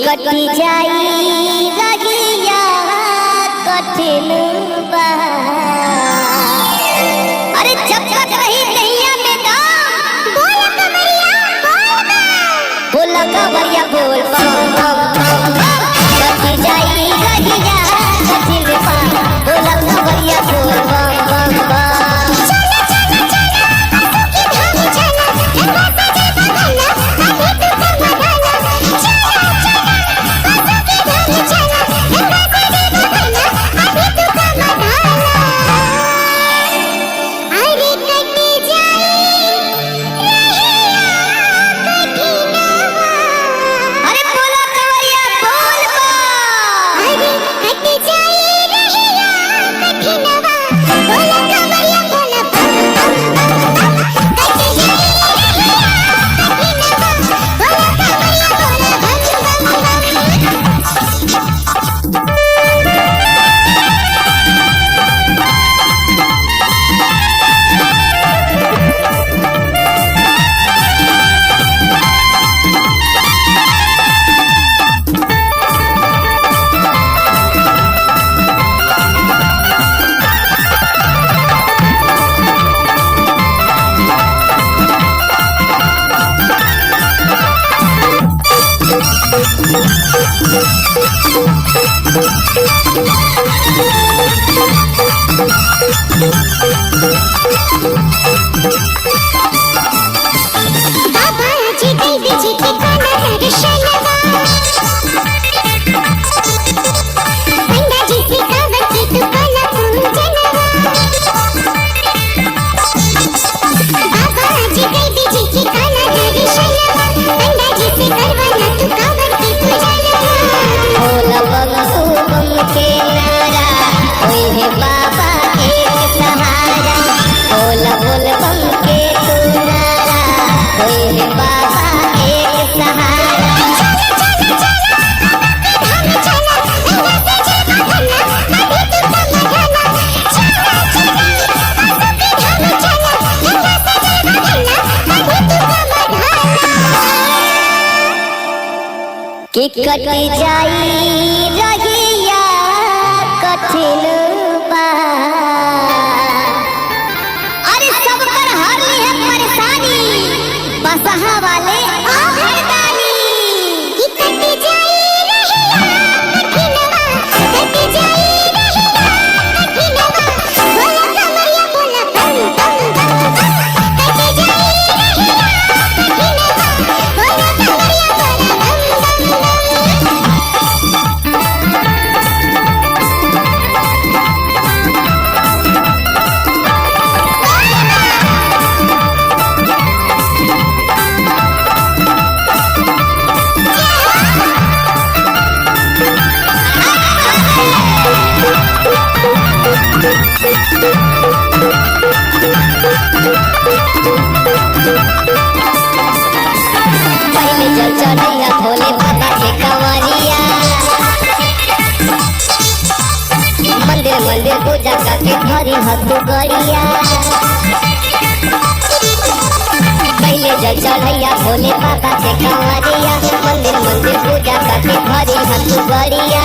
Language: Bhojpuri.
कटी जाई रहिया कठिन बा। अरे जब तक रही नैया में दाम बोल कमरिया बोल कमरिया बोल बम बम बम। कटी जाई रहिया कठिन बा बोल कमरिया बोल बम बम बम। कि कटी जाई रहिया कठिन बा। अरे सब पर हारली है परेशानी बसहा वाले आहरदानी। कि कटी जाई रहिया कठिन बा कटी जाई रहिया कठिन बा बोल कमरिया बोल बम बम बम। कटी जाई रहिया कठिन बा बोल कमरिया बोल बम बम। पहले जल चढ़ैया भोले बाबा के कंवरिया मंदिर मंदिर पूजा करके भरी हथु गरिया। पहले जल चढ़ैया भोले बाबा के कंवरिया मंदिर मंदिर पूजा करके भरी हथु गरिया।